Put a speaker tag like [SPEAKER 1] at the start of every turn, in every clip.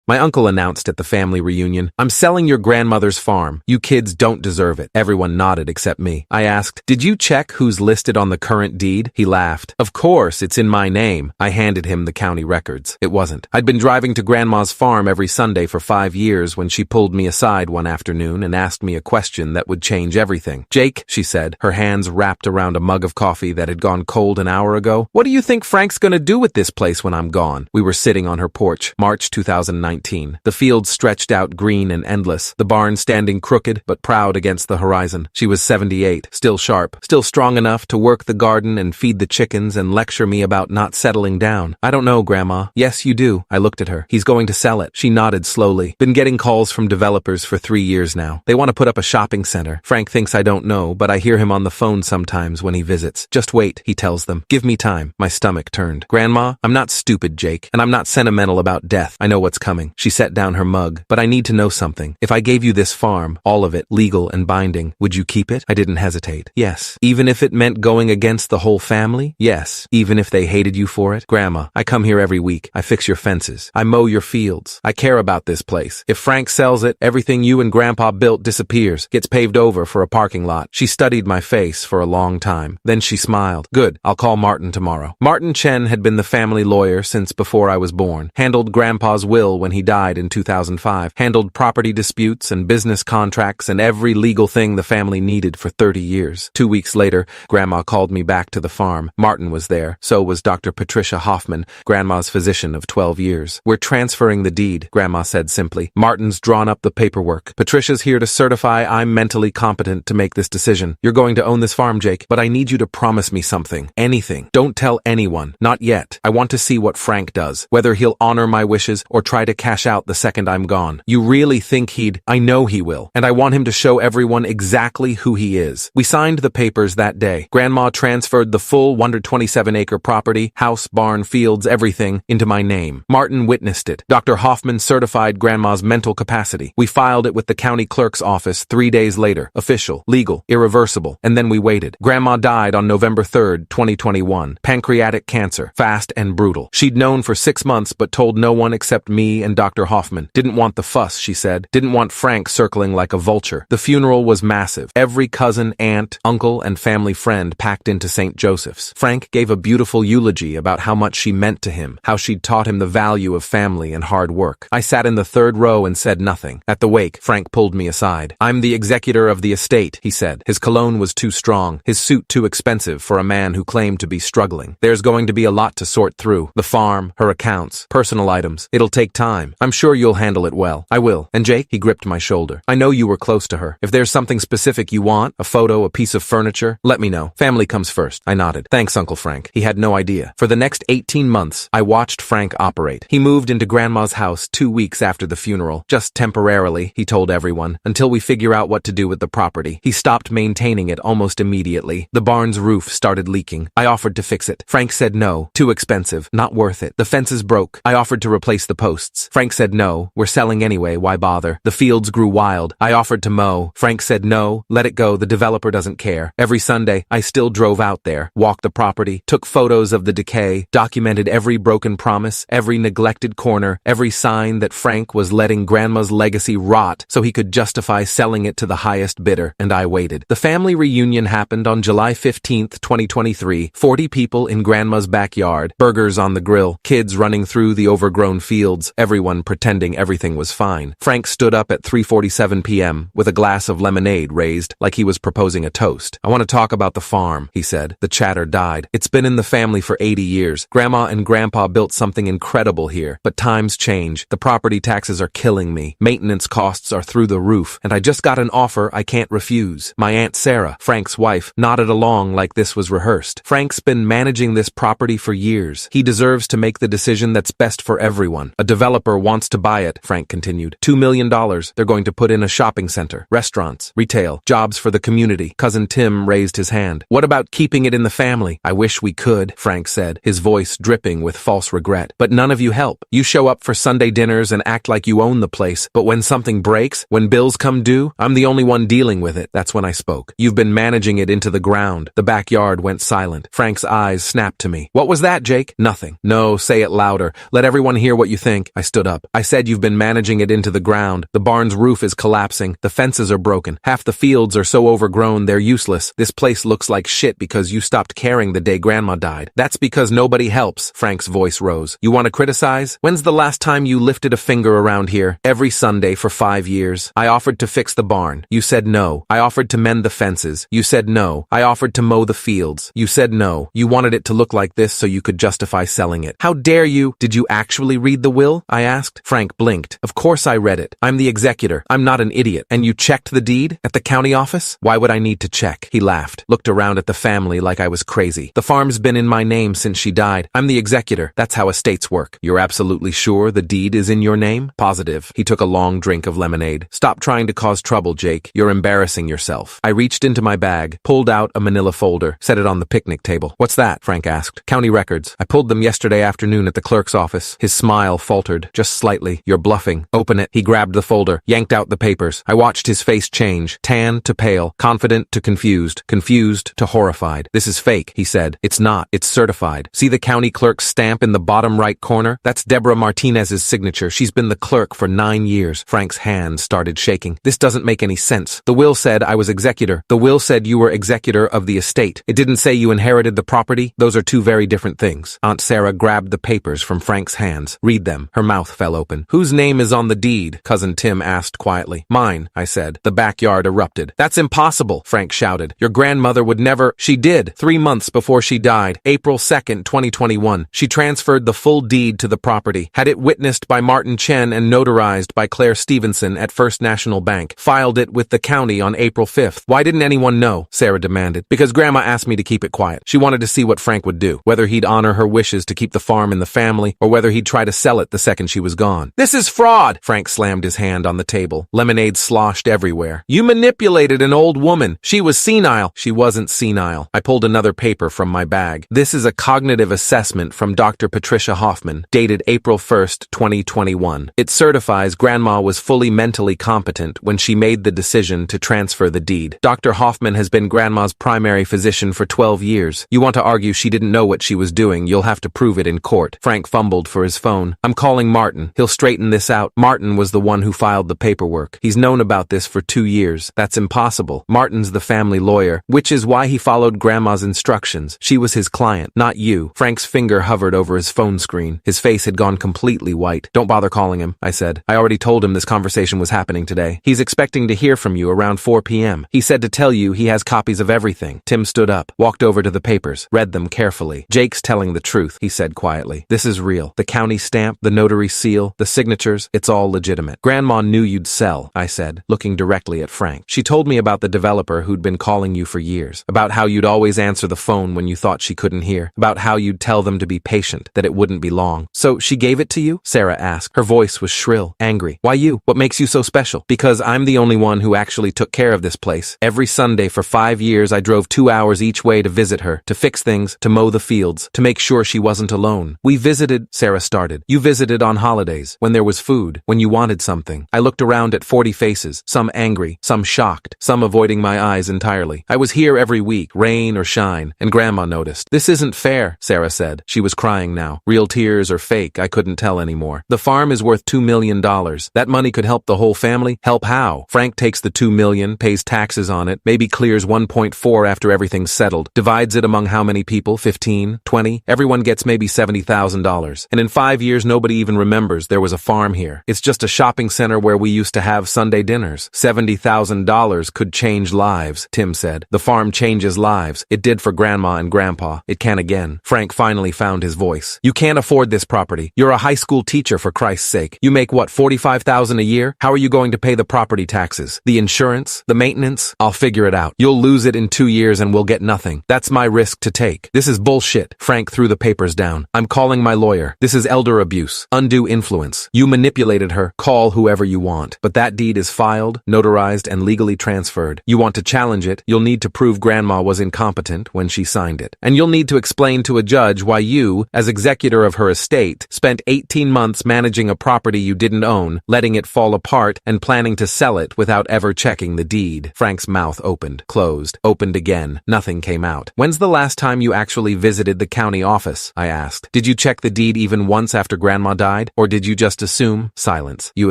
[SPEAKER 1] My uncle announced at the family reunion, "I'm selling your grandmother's farm. You kids don't deserve it." Everyone nodded except me. I asked, "Did you check who's listed on the current deed?" He laughed. "Of course, it's in my name." I handed him the county records. It wasn't. I'd been driving to Grandma's farm every Sunday for 5 years when she pulled me aside one afternoon and asked me a question that would change everything. "Jake," she said, her hands wrapped around a mug of coffee that had gone cold an hour ago, "what do you think Frank's gonna do with this place when I'm gone?" We were sitting on her porch, March 2019. The fields stretched out green and endless, the barn standing crooked but proud against the horizon. She was 78, still sharp, still strong enough to work the garden and feed the chickens and lecture me about not settling down. "I don't know, Grandma." "Yes, you do." I looked at her. "He's going to sell it." She nodded slowly. "Been getting calls from developers for 3 years now. They want to put up a shopping center. Frank thinks I don't know, but I hear him on the phone sometimes when he visits. 'Just wait,' he tells them. 'Give me time.'" My stomach turned. "Grandma, I'm not stupid, Jake, and I'm not sentimental about death. I know what's coming." She set down her mug. "But I need to know something. If I gave you this farm, all of it, legal and binding, would you keep it?" I didn't hesitate. "Yes." "Even if it meant going against the whole family?" "Yes." "Even if they hated you for it?" "Grandma, I come here every week. I fix your fences. I mow your fields. I care about this place. If Frank sells it, everything you and Grandpa built disappears, gets paved over for a parking lot." She studied my face for a long time. Then she smiled. "Good. I'll call Martin tomorrow." Martin Chen had been the family lawyer since before I was born, handled Grandpa's will when he died in 2005, handled property disputes and business contracts and every legal thing the family needed for 30 years. 2 weeks later, Grandma called me back to the farm. Martin was there. So was Dr. Patricia Hoffman, Grandma's physician of 12 years. "We're transferring the deed," Grandma said simply. "Martin's drawn up the paperwork. Patricia's here to certify I'm mentally competent to make this decision. You're going to own this farm, Jake, but I need you to promise me something. Anything. Don't tell anyone. Not yet. I want to see what Frank does, whether he'll honor my wishes or try to cash out the second I'm gone. You really think he'd? I know he will, and I want him to show everyone exactly who he is." We signed the papers that day. Grandma transferred the full 127-acre property, house, barn, fields, everything, into my name. Martin witnessed it. Dr. Hoffman certified Grandma's mental capacity. We filed it with the county clerk's office 3 days later. Official, legal, irreversible. And then we waited. Grandma died on November 3rd, 2021. Pancreatic cancer. Fast and brutal. She'd known for 6 months but told no one except me and Dr. Hoffman. Didn't want the fuss, she said. Didn't want Frank circling like a vulture. The funeral was massive. Every cousin, aunt, uncle, and family friend packed into St. Joseph's. Frank gave a beautiful eulogy about how much she meant to him, how she'd taught him the value of family and hard work. I sat in the third row and said nothing. At the wake, Frank pulled me aside. "I'm the executor of the estate," he said. His cologne was too strong, his suit too expensive for a man who claimed to be struggling. "There's going to be a lot to sort through. The farm, her accounts, personal items. It'll take time. I'm sure you'll handle it well." "I will. And Jake?" He gripped my shoulder. "I know you were close to her. If there's something specific you want, a photo, a piece of furniture, let me know. Family comes first." I nodded. "Thanks, Uncle Frank." He had no idea. For the next 18 months, I watched Frank operate. He moved into Grandma's house 2 weeks after the funeral. "Just temporarily," he told everyone, "until we figure out what to do with the property." He stopped maintaining it almost immediately. The barn's roof started leaking. I offered to fix it. Frank said no. Too expensive. Not worth it. The fences broke. I offered to replace the posts. Frank said no. We're selling anyway. Why bother? The fields grew wild. I offered to mow. Frank said no. Let it go. The developer doesn't care. Every Sunday, I still drove out there, walked the property, took photos of the decay, documented every broken promise, every neglected corner, every sign that Frank was letting Grandma's legacy rot so he could justify selling it to the highest bidder, and I waited. The family reunion happened on July 15th, 2023. 40 people in Grandma's backyard, burgers on the grill, kids running through the overgrown fields, everyone pretending everything was fine. Frank stood up at 3:47 p.m. with a glass of lemonade raised like he was proposing a toast. "I want to talk about the farm," he said. The chatter died. "It's been in the family for 80 years. Grandma and Grandpa built something incredible here, but times change. The property taxes are killing me. Maintenance costs are through the roof, and I just got an offer I can't refuse." My Aunt Sarah, Frank's wife, nodded along like this was rehearsed. "Frank's been managing this property for years. He deserves to make the decision that's best for everyone. A developer wants to buy it," Frank continued. $2 million. They're going to put in a shopping center, restaurants, retail, jobs for the community. Cousin Tim raised his hand. "What about keeping it in the family?" "I wish we could," Frank said, his voice dripping with false regret. "But none of you help. You show up for Sunday dinners and act like you own the place, but when something breaks, when bills come due, I'm the only one dealing with it." That's when I spoke. "You've been managing it into the ground." The backyard went silent. Frank's eyes snapped to me. "What was that, Jake?" "Nothing." "No, say it louder. Let everyone hear what you think." I stood stood up. I said you've been managing it into the ground. The barn's roof is collapsing. The fences are broken. Half the fields are so overgrown they're useless. This place looks like shit because you stopped caring the day Grandma died. That's because nobody helps. Frank's voice rose. You want to criticize? When's the last time you lifted a finger around here? Every Sunday for 5 years. I offered to fix the barn. You said no. I offered to mend the fences. You said no. I offered to mow the fields. You said no. You wanted it to look like this so you could justify selling it. How dare you? Did you actually read the will? I asked. Frank blinked. Of course I read it. I'm the executor. I'm not an idiot. And you checked the deed? At the county office? Why would I need to check? He laughed, looked around at the family like I was crazy. The farm's been in my name since she died. I'm the executor. That's how estates work. You're absolutely sure the deed is in your name? Positive. He took a long drink of lemonade. Stop trying to cause trouble, Jake. You're embarrassing yourself. I reached into my bag, pulled out a manila folder, set it on the picnic table. What's that? Frank asked. County records. I pulled them yesterday afternoon at the clerk's office. His smile faltered, just slightly. You're bluffing. Open it. He grabbed the folder, yanked out the papers. I watched his face change, tan to pale, confident to confused, confused to horrified. This is fake, he said. It's not. It's certified. See the county clerk's stamp in the bottom right corner? That's Deborah Martinez's signature. She's been the clerk for 9 years. Frank's hand started shaking. This doesn't make any sense. The will said I was executor. The will said you were executor of the estate. It didn't say you inherited the property. Those are two very different things. Aunt Sarah grabbed the papers from Frank's hands. Read them. Her mouth fell open. Whose name is on the deed? Cousin Tim asked quietly. Mine, I said. The backyard erupted. That's impossible, Frank shouted. Your grandmother would never. She did. 3 months before she died, April 2nd, 2021. She transferred the full deed to the property, had it witnessed by Martin Chen and notarized by Claire Stevenson at First National Bank, filed it with the county on April 5th. Why didn't anyone know? Sarah demanded. Because Grandma asked me to keep it quiet. She wanted to see what Frank would do, whether he'd honor her wishes to keep the farm in the family, or whether he'd try to sell it the second she was gone. This is fraud! Frank slammed his hand on the table. Lemonade sloshed everywhere. You manipulated an old woman. She was senile. She wasn't senile. I pulled another paper from my bag. This is a cognitive assessment from Dr. Patricia Hoffman, dated April 1st, 2021. It certifies Grandma was fully mentally competent when she made the decision to transfer the deed. Dr. Hoffman has been Grandma's primary physician for 12 years. You want to argue she didn't know what she was doing, you'll have to prove it in court. Frank fumbled for his phone. I'm calling Martin. He'll straighten this out. Martin was the one who filed the paperwork. He's known about this for 2 years. That's impossible. Martin's the family lawyer, which is why he followed Grandma's instructions. She was his client, not you. Frank's finger hovered over his phone screen. His face had gone completely white. Don't bother calling him, I said. I already told him this conversation was happening today. He's expecting to hear from you around 4 p.m. He said to tell you he has copies of everything. Tim stood up, walked over to the papers, read them carefully. Jake's telling the truth, he said quietly. This is real. The county stamp, the notary seal, the signatures, it's all legitimate. Grandma knew you'd sell, I said, looking directly at Frank. She told me about the developer who'd been calling you for years, about how you'd always answer the phone when you thought she couldn't hear, about how you'd tell them to be patient, that it wouldn't be long. So she gave it to you? Sarah asked. Her voice was shrill, angry. Why you? What makes you so special? Because I'm the only one who actually took care of this place. Every Sunday for 5 years I drove 2 hours each way to visit her, to fix things, to mow the fields, to make sure she wasn't alone. We visited, Sarah started. You visited on holidays, when there was food, when you wanted something. I looked around at 40 faces, some angry, some shocked, some avoiding my eyes entirely. I was here every week, rain or shine, and Grandma noticed. This isn't fair, Sarah said. She was crying now. Real tears or fake, I couldn't tell anymore. The farm is worth $2 million. That money could help the whole family. Help how? Frank takes the $2 million, pays taxes on it, maybe clears 1.4 after everything's settled, divides it among how many people? 15? 20? Everyone gets maybe $70,000. And in 5 years nobody even remembers there was a farm here. It's just a shopping center where we used to have Sunday dinners. $70,000 could change lives, Tim said. The farm changes lives. It did for Grandma and Grandpa. It can again. Frank finally found his voice. You can't afford this property. You're a high school teacher, for Christ's sake. You make what, $45,000 a year? How are you going to pay the property taxes? The insurance? The maintenance? I'll figure it out. You'll lose it in 2 years and we'll get nothing. That's my risk to take. This is bullshit. Frank threw the papers down. I'm calling my lawyer. This is elder abuse. Undue influence. You manipulated her. Call whoever you want. But that deed is filed, notarized, and legally transferred. You want to challenge it, you'll need to prove Grandma was incompetent when she signed it. And you'll need to explain to a judge why you, as executor of her estate, spent 18 months managing a property you didn't own, letting it fall apart, and planning to sell it without ever checking the deed. Frank's mouth opened, closed, opened again. Nothing came out. When's the last time you actually visited the county office? I asked. Did you check the deed even once after Grandma died? verified? Or did you just assume? Silence. You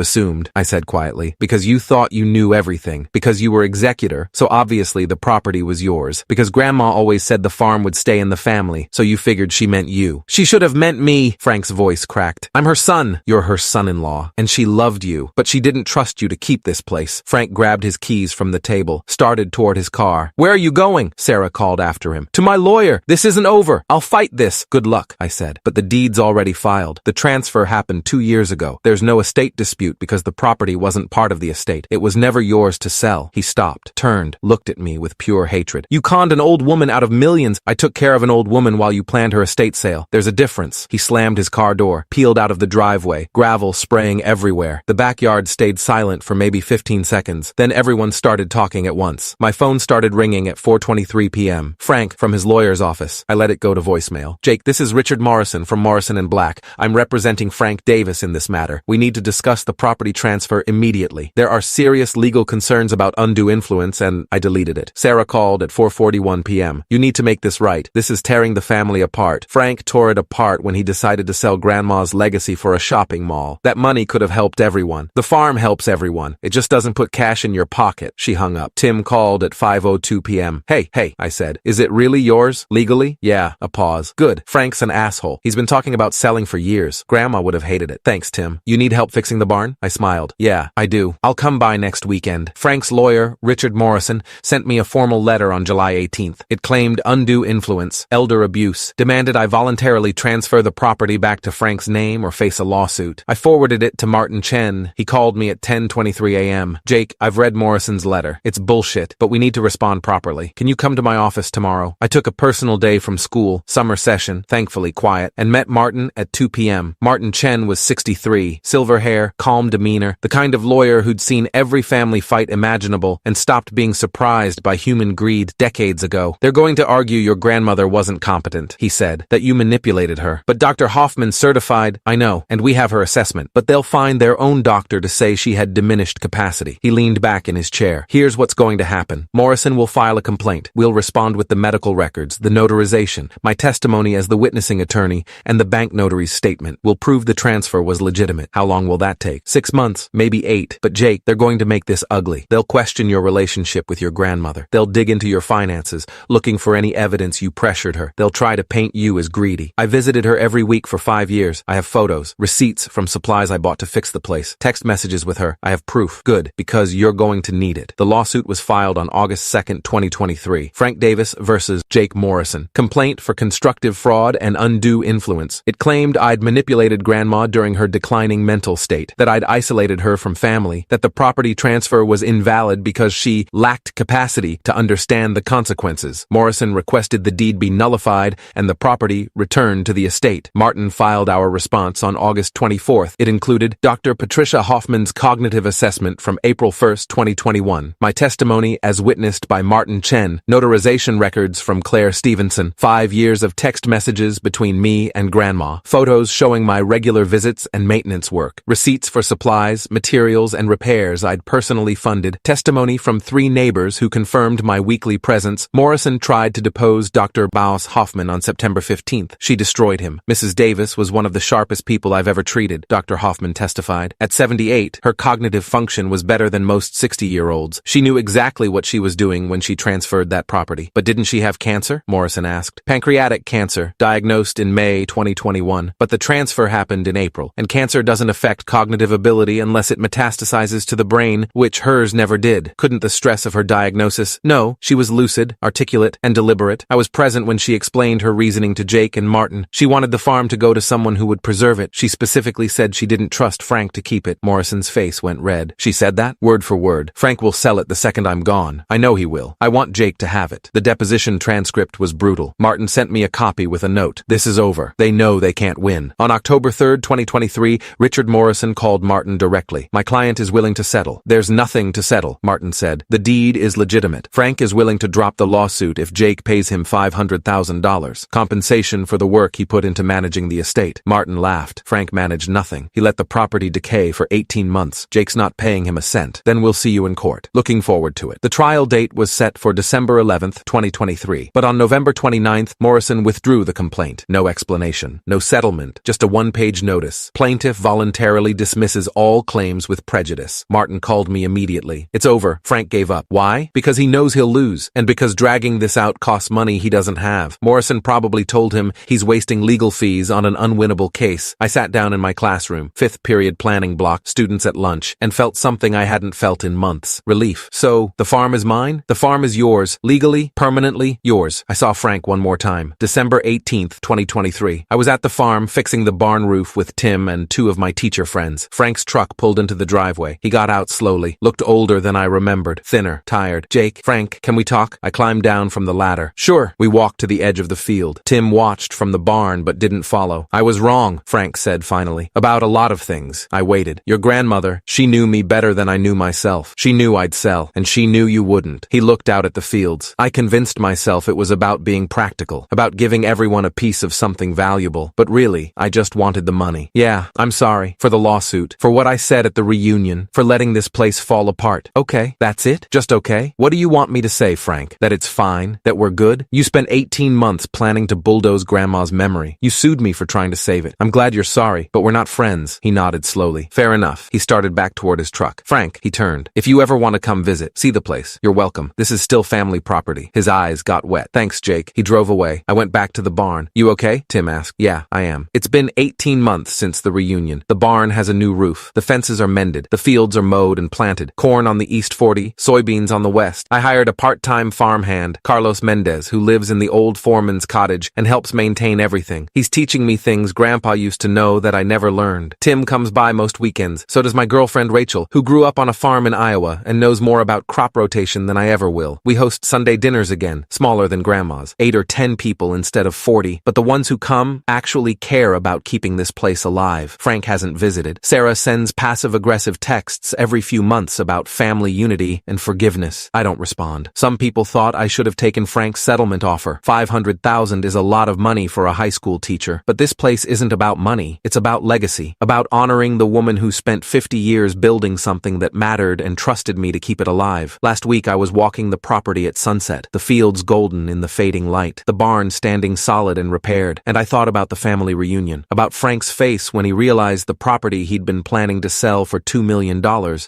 [SPEAKER 1] assumed, I said quietly, because you thought you knew everything, because you were executor, so obviously the property was yours, because Grandma always said the farm would stay in the family, so you figured she meant you. She should have meant me, Frank's voice cracked. I'm her son. You're her son-in-law, and she loved you, but she didn't trust you to keep this place. Frank grabbed his keys from the table, started toward his car. Where are you going? Sarah called after him. To my lawyer. This isn't over. I'll fight this. Good luck, I said. But the deed's already filed. The transfer happened 2 years ago. There's no estate dispute because the property wasn't part of the estate. It was never yours to sell. He stopped, turned, looked at me with pure hatred. You conned an old woman out of millions. I took care of an old woman while you planned her estate sale. There's a difference. He slammed his car door, peeled out of the driveway, gravel spraying everywhere. The backyard stayed silent for maybe 15 seconds. Then everyone started talking at once. My phone started ringing at 4:23 p.m. Frank, from his lawyer's office. I let it go to voicemail. Jake, this is Richard Morrison from Morrison & Black. I'm representing Frank Davis in this matter. We need to discuss the property transfer immediately. There are serious legal concerns about undue influence and I deleted it. Sarah called at 4:41 p.m. You need to make this right. This is tearing the family apart. Frank tore it apart when he decided to sell Grandma's legacy for a shopping mall. That money could have helped everyone. The farm helps everyone. It just doesn't put cash in your pocket. She hung up. Tim called at 5:02 p.m. Hey, I said. Is it really yours? Legally? Yeah. A pause. Good. Frank's an asshole. He's been talking about selling for years. Grandma would have hated it. Thanks, Tim. You need help fixing the barn? I smiled. Yeah, I do. I'll come by next weekend. Frank's lawyer, Richard Morrison, sent me a formal letter on July 18th. It claimed undue influence, elder abuse, demanded I voluntarily transfer the property back to Frank's name or face a lawsuit. I forwarded it to Martin Chen. He called me at 10:23 a.m. Jake, I've read Morrison's letter. It's bullshit, but we need to respond properly. Can you come to my office tomorrow? I took a personal day from school, summer session, thankfully quiet, and met Martin at 2 p.m. Martin Chen was 63, silver hair, calm demeanor, the kind of lawyer who'd seen every family fight imaginable and stopped being surprised by human greed decades ago. They're going to argue your grandmother wasn't competent, he said, that you manipulated her. But Dr. Hoffman certified, I know, and we have her assessment, but they'll find their own doctor to say she had diminished capacity. He leaned back in his chair. Here's what's going to happen. Morrison will file a complaint. We'll respond with the medical records, the notarization, my testimony as the witnessing attorney, and the bank notary's statement. We'll prove the transfer was legitimate. How long will that take? 6 months, maybe 8. But Jake, they're going to make this ugly. They'll question your relationship with your grandmother. They'll dig into your finances, looking for any evidence you pressured her. They'll try to paint you as greedy. I visited her every week for 5 years. I have photos, receipts from supplies I bought to fix the place, text messages with her. I have proof. Good, because you're going to need it. The lawsuit was filed on August 2nd, 2023. Frank Davis versus Jake Morrison. Complaint for constructive fraud and undue influence. It claimed I'd manipulated Grandma during her declining mental state, that I'd isolated her from family, that the property transfer was invalid because she lacked capacity to understand the consequences. Morrison requested the deed be nullified and the property returned to the estate. Martin filed our response on August 24th. It included Dr. Patricia Hoffman's cognitive assessment from April 1st, 2021, my testimony as witnessed by Martin Chen, notarization records from Claire Stevenson, 5 years of text messages between me and Grandma, photos showing my regular visits and maintenance work, receipts for supplies, materials, and repairs I'd personally funded, testimony from 3 neighbors who confirmed my weekly presence. Morrison tried to depose Dr. Baus Hoffman on September 15th. She destroyed him. Mrs. Davis was one of the sharpest people I've ever treated, Dr. Hoffman testified. At 78, her cognitive function was better than most 60-year-olds. She knew exactly what she was doing when she transferred that property. But didn't she have cancer? Morrison asked. Pancreatic cancer, diagnosed in May 2021. But the transfer happened in April, and cancer doesn't affect cognitive ability unless it metastasizes to the brain, which hers never did. Couldn't the stress of her diagnosis? No, she was lucid, articulate, and deliberate. I was present when she explained her reasoning to Jake and Martin. She wanted the farm to go to someone who would preserve it. She specifically said she didn't trust Frank to keep it. Morrison's face went red. She said that? Word for word. Frank will sell it the second I'm gone. I know he will. I want Jake to have it. The deposition transcript was brutal. Martin sent me a copy with a note. This is over. They know they can't win. On October 3rd, 2023, Richard Morrison called Martin directly. My client is willing to settle. There's nothing to settle, Martin said. The deed is legitimate. Frank is willing to drop the lawsuit if Jake pays him $500,000. Compensation for the work he put into managing the estate. Martin laughed. Frank managed nothing. He let the property decay for 18 months. Jake's not paying him a cent. Then we'll see you in court. Looking forward to it. The trial date was set for December 11th, 2023. But on November 29th, Morrison withdrew the complaint. No explanation. No settlement. Just a one-page notice. Plaintiff voluntarily dismisses all claims with prejudice. Martin called me immediately. It's over. Frank gave up. Why? Because he knows he'll lose, and because dragging this out costs money he doesn't have. Morrison probably told him he's wasting legal fees on an unwinnable case. I sat down in my classroom, 5th period planning block, students at lunch, and felt something I hadn't felt in months. Relief. So, the farm is mine? The farm is yours. Legally, permanently, yours. I saw Frank one more time. December 18th, 2023. I was at the farm fixing the barn roof with Tim and 2 of my teacher friends. Frank's truck pulled into the driveway. He got out slowly, looked older than I remembered, thinner, tired. Jake, Frank, can we talk? I climbed down from the ladder. Sure. We walked to the edge of the field. Tim watched from the barn but didn't follow. I was wrong, Frank said finally. About a lot of things. I waited. Your grandmother, she knew me better than I knew myself. She knew I'd sell, and she knew you wouldn't. He looked out at the fields. I convinced myself it was about being practical, about giving everyone a piece of something valuable, but really, I just wanted the money. Yeah, I'm sorry. For the lawsuit. For what I said at the reunion. For letting this place fall apart. Okay, that's it? Just okay? What do you want me to say, Frank? That it's fine? That we're good? You spent 18 months planning to bulldoze Grandma's memory. You sued me for trying to save it. I'm glad you're sorry, but we're not friends. He nodded slowly. Fair enough. He started back toward his truck. Frank, he turned. If you ever want to come visit, see the place. You're welcome. This is still family property. His eyes got wet. Thanks, Jake. He drove away. I went back to the barn. You okay? Tim asked. Yeah, I am. It's been 18 months since the reunion. The barn has a new roof. The fences are mended. The fields are mowed and planted. Corn on the east 40, soybeans on the west. I hired a part-time farmhand, Carlos Mendez, who lives in the old foreman's cottage and helps maintain everything. He's teaching me things Grandpa used to know that I never learned. Tim comes by most weekends. So does my girlfriend Rachel, who grew up on a farm in Iowa and knows more about crop rotation than I ever will. We host Sunday dinners again, smaller than Grandma's. 8 or 10 people instead of 40, but the ones who come actually care about keeping this place alive. Frank hasn't visited. Sarah sends passive-aggressive texts every few months about family unity and forgiveness. I don't respond. Some people thought I should have taken Frank's settlement offer. $500,000 is a lot of money for a high school teacher, but this place isn't about money. It's about legacy, about honoring the woman who spent 50 years building something that mattered and trusted me to keep it alive. Last week I was walking the property at sunset, the fields golden in the fading light, the barn standing solid and repaired, and I thought about the family reunion, about Frank's face when he realized the property he'd been planning to sell for $2 million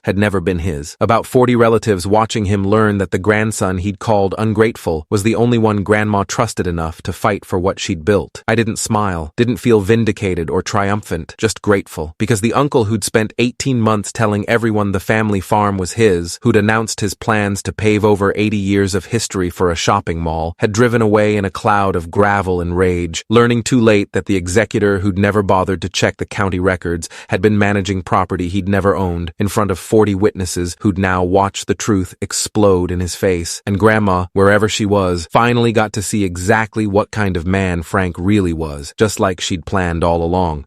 [SPEAKER 1] had never been his, about 40 relatives watching him learn that the grandson he'd called ungrateful was the only one Grandma trusted enough to fight for what she'd built. I didn't smile, didn't feel vindicated or triumphant, just grateful, because the uncle who'd spent 18 months telling everyone the family farm was his, who'd announced his plans to pave over 80 years of history for a shopping mall, had driven away in a cloud of gravel and rage, learning too late that the executor who'd never bothered to check the county records had been managing property he'd never owned, in front of 40 witnesses who'd now watched the truth explode in his face, and Grandma, wherever she was, finally got to see exactly what kind of man Frank really was, just like she'd planned all along.